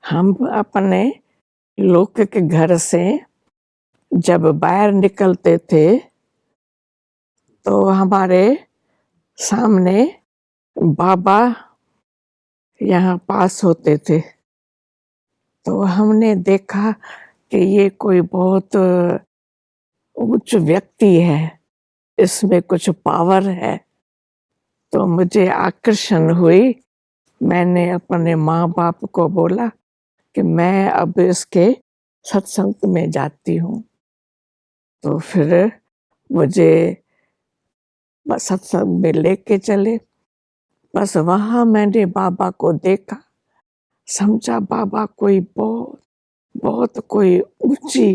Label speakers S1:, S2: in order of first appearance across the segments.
S1: हम अपने लोग के घर से जब बाहर निकलते थे तो हमारे सामने बाबा यहाँ पास होते थे। तो हमने देखा कि ये कोई बहुत उच्च व्यक्ति है, इसमें कुछ पावर है। तो मुझे आकर्षण हुई। मैंने अपने माँ-बाप को बोला कि मैं अब इसके सत्संग में जाती हूँ। तो फिर मुझे बस सत्संग में लेके चले। बस वहाँ मैंने बाबा को देखा, समझा बाबा कोई बहुत कोई ऊँची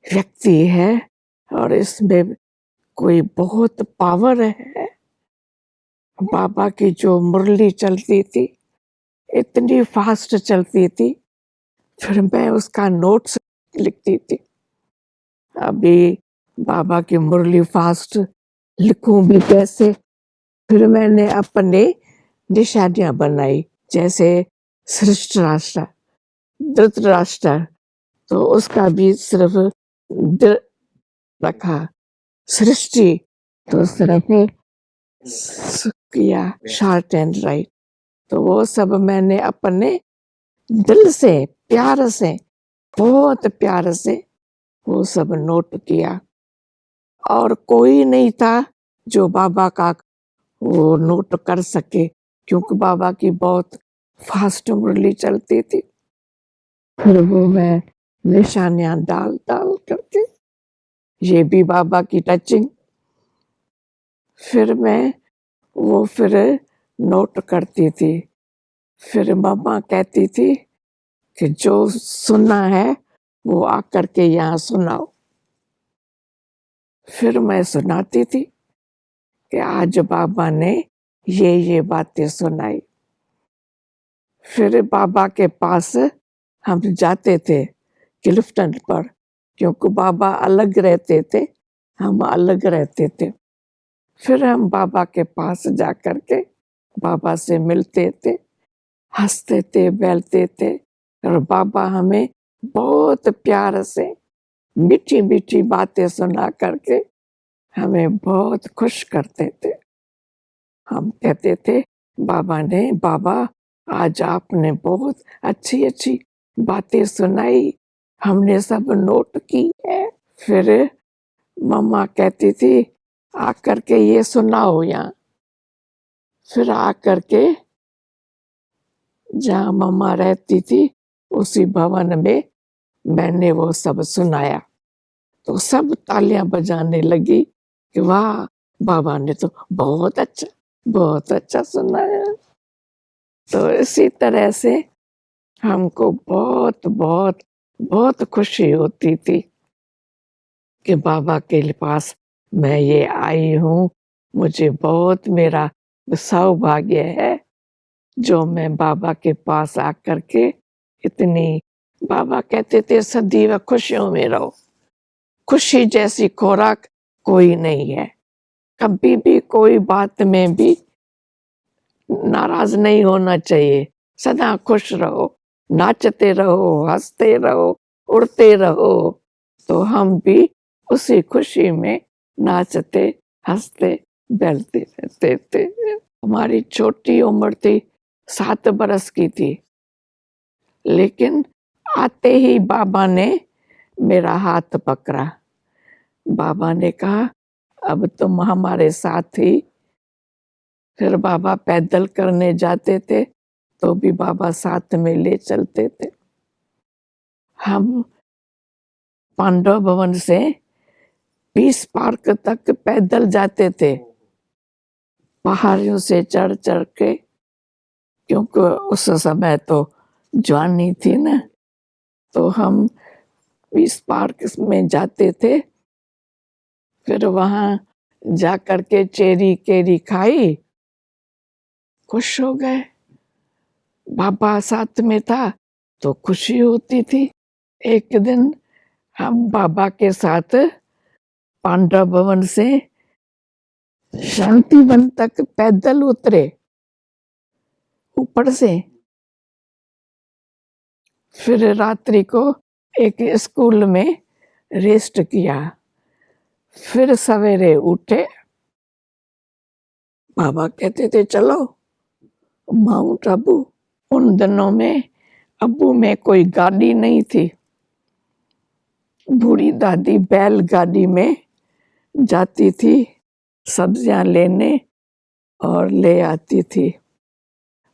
S1: व्यक्ति है और इसमें कोई बहुत पावर है। बाबा की जो मुरली चलती थी, इतनी फास्ट चलती थी, फिर मैं उसका नोट्स लिखती थी। अभी बाबा की मुरली फास्ट लिखूं भी कैसे? फिर मैंने अपने निशानियां बनाई, जैसे सृष्टराष्ट्र, धृतराष्ट्र, तो उसका भी सिर्फ द रखा, सृष्टि तो सिर्फ किया शॉर्ट एंड राइट। तो वो सब मैंने अपने दिल से, प्यार से, बहुत प्यार से वो सब नोट किया। और कोई नहीं था जो बाबा का वो नोट कर सके, क्योंकि बाबा की बहुत फास्ट मुरली चलती थी। फिर वो मैं निशानियां डाल डाल करके, ये भी बाबा की टचिंग, फिर मैं वो फिर नोट करती थी। फिर मम्मा कहती थी कि जो सुनना है वो आकर के यहाँ सुनाओ। फिर मैं सुनाती थी कि आज बाबा ने ये बातें सुनाई। फिर बाबा के पास हम जाते थे क्लिफ्टन पर, क्योंकि बाबा अलग रहते थे, हम अलग रहते थे। फिर हम बाबा के पास जा कर के बाबा से मिलते थे, हंसते थे, बैठते थे, और बाबा हमें बहुत प्यार से मीठी मीठी बातें सुना करके हमें बहुत खुश करते थे। हम कहते थे बाबा आज आपने बहुत अच्छी अच्छी बातें सुनाई, हमने सब नोट की है। फिर मम्मा कहती थी आकर के ये सुनाओ यहाँ। फिर आकर के जहाँ मम्मा रहती थी उसी भवन में मैंने वो सब सुनाया। तो सब तालियां बजाने लगी कि वाह, बाबा ने तो बहुत अच्छा सुनाया। तो इसी तरह से हमको बहुत बहुत बहुत खुशी होती थी कि बाबा के पास मैं ये आई हूँ। मुझे बहुत मेरा सौभाग्य है जो मैं बाबा के पास आकर के इतनी, बाबा कहते थे सदैव खुशियों में रहो। खुशी जैसी खुराक कोई नहीं है। कभी भी कोई बात में भी नाराज नहीं होना चाहिए, सदा खुश रहो, नाचते रहो, हंसते रहो, उड़ते रहो। तो हम भी उसी खुशी में नाचते, हंसते, बैठते रहते थे। हमारी छोटी उम्र थी, 7 बरस की थी, लेकिन आते ही बाबा ने मेरा हाथ पकड़ा। बाबा ने कहा अब तुम हमारे साथ ही। फिर बाबा पैदल करने जाते थे तो भी बाबा साथ में ले चलते थे। हम पांडव भवन से पीस पार्क तक पैदल जाते थे, पहाड़ियों से चढ़ चढ़ के, क्योंकि उस समय तो जवानी थी ना। तो हम पीस पार्क में जाते थे, फिर वहां जा कर के चेरी केरी खाई, खुश हो गए। बाबा साथ में था तो खुशी होती थी। एक दिन हम बाबा के साथ पांडव भवन से शांतिवन तक पैदल उतरे ऊपर से। फिर रात्रि को एक स्कूल में रेस्ट किया। फिर सवेरे उठे, बाबा कहते थे चलो माउंट आबू। उन दिनों में अबू में कोई गाड़ी नहीं थी। बूढ़ी दादी बैलगाड़ी में जाती थी सब्जियां लेने और ले आती थी।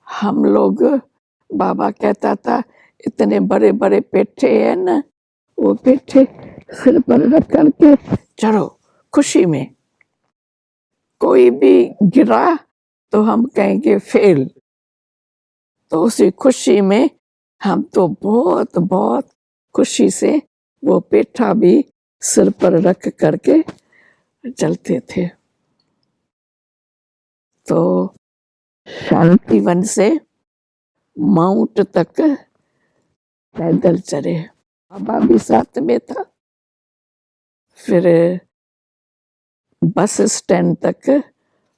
S1: हम लोग, बाबा कहता था इतने बड़े बड़े पेठे हैं ना, वो पेठे सिर पर रख करके चढ़ो खुशी में। कोई भी गिरा तो हम कहेंगे फेल। तो उसी खुशी में हम तो बहुत बहुत खुशी से वो पेठा भी सिर पर रख करके चलते थे। तो शांतिवन से माउंट तक पैदल चले, बाबा भी साथ में था। फिर बस स्टैंड तक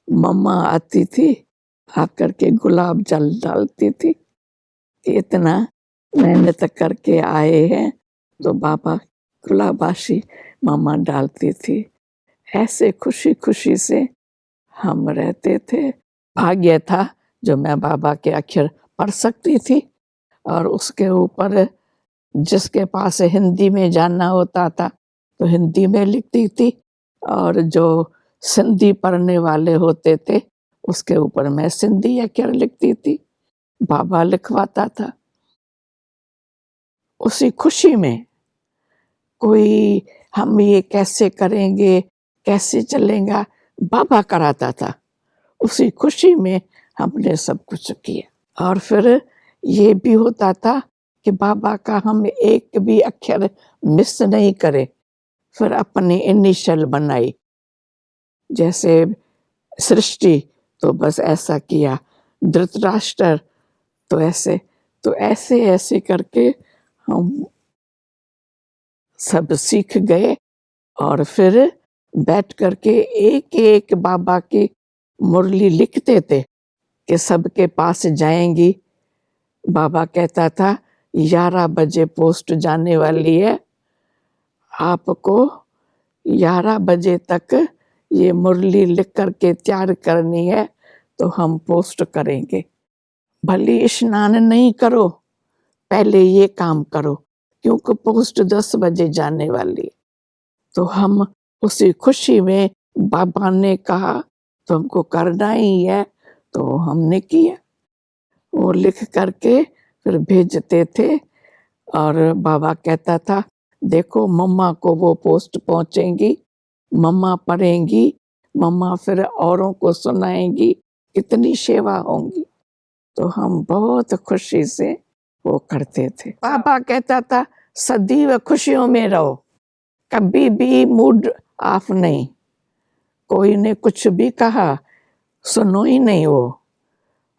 S1: मम्मा आती थी, आकर के गुलाब जल डालती थी कि इतना मेहनत करके आए हैं तो बाबा गुलाबाशी मम्मा डालती थी। ऐसे खुशी खुशी से हम रहते थे। भाग्य था जो मैं बाबा के अक्षर पढ़ सकती थी, और उसके ऊपर जिसके पास हिंदी में जानना होता था तो हिंदी में लिखती थी, और जो सिंधी पढ़ने वाले होते थे उसके ऊपर मैं सिंधी अक्षर लिखती थी, बाबा लिखवाता था। उसी खुशी में कोई हम ये कैसे करेंगे, कैसे चलेगा, बाबा कराता था। उसी खुशी में हमने सब कुछ किया। और फिर ये भी होता था कि बाबा का हम एक भी अक्षर मिस नहीं करे। फिर अपनी इनिशियल बनाई, जैसे सृष्टि तो बस ऐसा किया, धृतराष्ट्र तो ऐसे ऐसे करके हम सब सीख गए। और फिर बैठ करके एक एक बाबा की मुरली लिखते थे कि सबके पास जाएंगी। बाबा कहता था 11 बजे पोस्ट जाने वाली है, आपको 11 बजे तक ये मुरली लिख करके तैयार करनी है तो हम पोस्ट करेंगे। भली स्नान नहीं करो, पहले ये काम करो, क्योंकि पोस्ट 10 बजे जाने वाली है। तो हम उसी खुशी में बाबा ने कहा तो हमको करना ही है, तो हमने किया। वो लिख करके फिर भेजते थे, और बाबा कहता था देखो मम्मा को वो पोस्ट पहुंचेंगी, मम्मा पढ़ेंगी, मम्मा फिर औरों को सुनाएंगी, कितनी सेवा होंगी। तो हम बहुत खुशी से वो करते थे। पापा कहता था सदैव खुशियों में रहो, कभी भी मूड ऑफ नहीं। कोई ने कुछ भी कहा सुनो ही नहीं, वो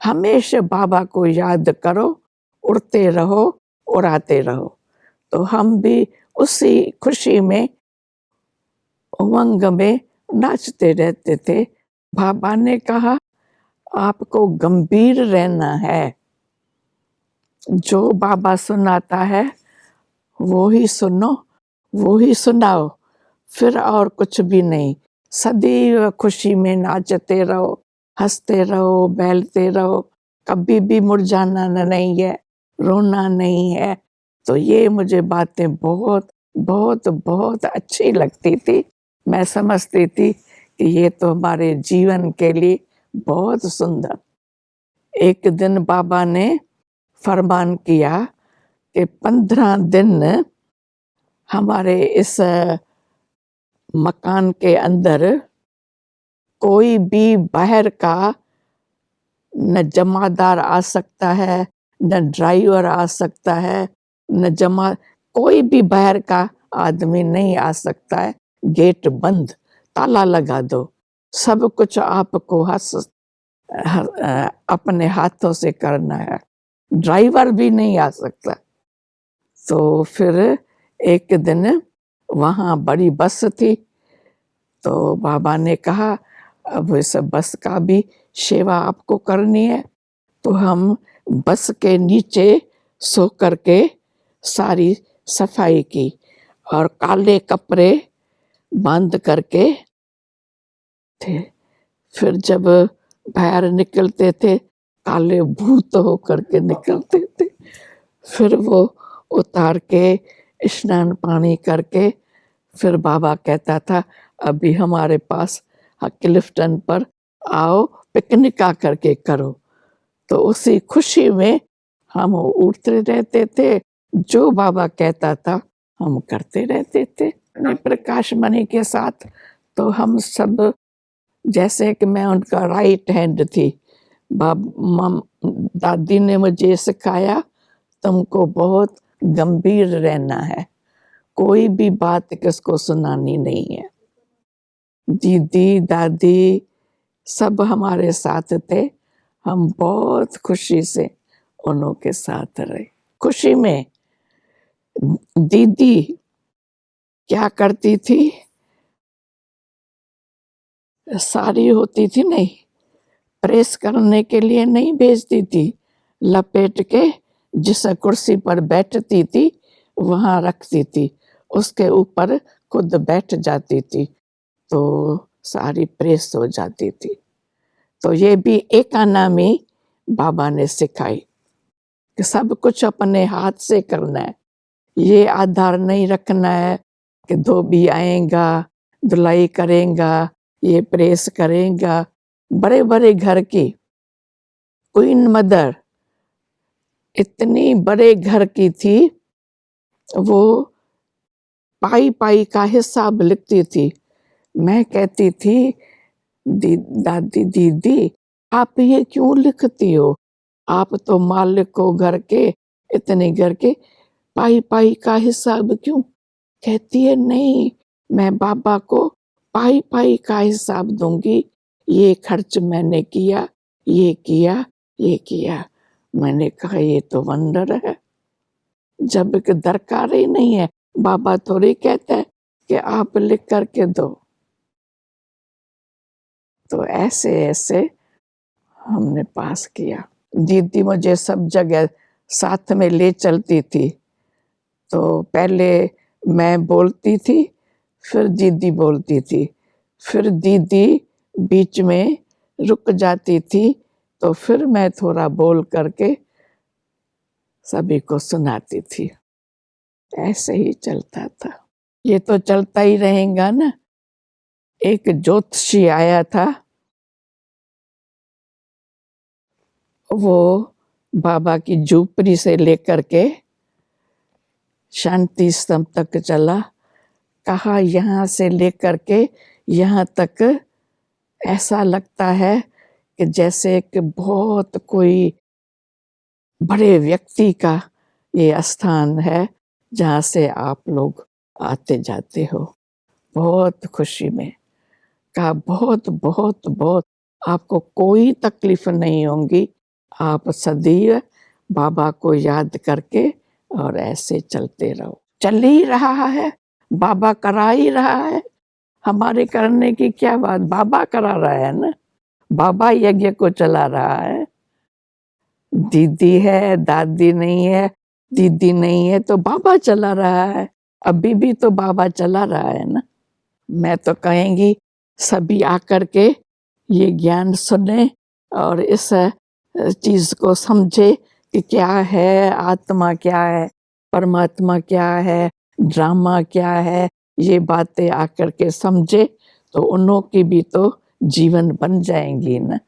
S1: हमेशा बाबा को याद करो, उड़ते रहो, उड़ाते रहो। तो हम भी उसी खुशी में, उमंग में नाचते रहते थे। बाबा ने कहा आपको गंभीर रहना है, जो बाबा सुनाता है वो ही सुनो, वो ही सुनाओ, फिर और कुछ भी नहीं। सदैव खुशी में नाचते रहो, हंसते रहो, बहलते रहो, कभी भी मुरझाना नहीं है, रोना नहीं है। तो ये मुझे बातें बहुत बहुत बहुत अच्छी लगती थी। मैं समझती थी कि ये तो हमारे जीवन के लिए बहुत सुंदर। एक दिन बाबा ने फरमान किया कि 15 दिन हमारे इस मकान के अंदर कोई भी बाहर का न जमादार आ सकता है, न ड्राइवर आ सकता है, न कोई भी बाहर का आदमी नहीं आ सकता है। गेट बंद, ताला लगा दो, सब कुछ आपको अपने हाथों से करना है, ड्राइवर भी नहीं आ सकता। तो फिर एक दिन वहाँ बड़ी बस थी, तो बाबा ने कहा अब इस बस का भी सेवा आपको करनी है। तो हम बस के नीचे सो करके सारी सफाई की और काले कपड़े बांध करके थे। फिर जब बाहर निकलते थे काले भूत हो करके निकलते थे। फिर वो उतार के स्नान पानी करके फिर बाबा कहता था अभी हमारे पास क्लिफ्टन पर आओ पिकनिक आ करके करो। तो उसी खुशी में हम उठते रहते थे, जो बाबा कहता था हम करते रहते थे। प्रकाश मणि के साथ तो हम सब, जैसे कि मैं उनका राइट हैंड थी, दादी ने मुझे सिखाया तुमको बहुत गंभीर रहना है, कोई भी बात किसको सुनानी नहीं है। दीदी दादी सब हमारे साथ थे, हम बहुत खुशी से उन्हों के साथ रहे। खुशी में दीदी क्या करती थी, साड़ी होती थी नहीं, प्रेस करने के लिए नहीं भेजती थी, लपेट के जिस कुर्सी पर बैठती थी वहां रखती थी, उसके ऊपर खुद बैठ जाती थी तो सारी प्रेस हो जाती थी। तो ये भी इकोनॉमी बाबा ने सिखाई कि सब कुछ अपने हाथ से करना है, ये आधार नहीं रखना है कि धोबी आएगा धुलाई करेगा ये प्रेस करेगा। बड़े बड़े घर की क्वीन मदर इतनी बड़े घर की थी, वो पाई पाई का हिसाब लिखती थी। मैं कहती थी दादी दीदी आप ये क्यों लिखती हो, आप तो मालिक हो घर के, इतने घर के पाई पाई का हिसाब क्यों। कहती है नहीं, मैं बाबा को पाई पाई का हिसाब दूंगी, ये खर्च मैंने किया, ये किया, ये किया। मैंने कहा ये तो वंडर है, जब कि दरकार ही नहीं है, बाबा थोड़ी कहता है कि आप लिख करके दो। तो ऐसे ऐसे हमने पास किया। दीदी मुझे सब जगह साथ में ले चलती थी, तो पहले मैं बोलती थी फिर दीदी बोलती थी, फिर दीदी बीच में रुक जाती थी तो फिर मैं थोड़ा बोल करके सभी को सुनाती थी। ऐसे ही चलता था, ये तो चलता ही रहेगा ना। एक ज्योतिषी आया था, वो बाबा की झोपड़ी से लेकर के शांति स्तंभ तक चला, कहा यहाँ से लेकर के यहाँ तक ऐसा लगता है कि जैसे कि बहुत कोई बड़े व्यक्ति का ये स्थान है जहाँ से आप लोग आते जाते हो। बहुत खुशी में कहा बहुत बहुत बहुत आपको कोई तकलीफ नहीं होगी, आप सदैव बाबा को याद करके और ऐसे चलते रहो। चल ही रहा है, बाबा करा ही रहा है, हमारे करने की क्या बात, बाबा करा रहा है ना, बाबा यज्ञ को चला रहा है। दीदी है दादी नहीं है, दीदी नहीं है तो बाबा चला रहा है, अभी भी तो बाबा चला रहा है ना। मैं तो कहेंगी सभी आकर के ये ज्ञान सुने और इस चीज को समझे कि क्या है आत्मा, क्या है परमात्मा, क्या है ड्रामा, क्या है, ये बातें आकर के समझे तो उन्हों की भी तो जीवन बन जाएंगी ना।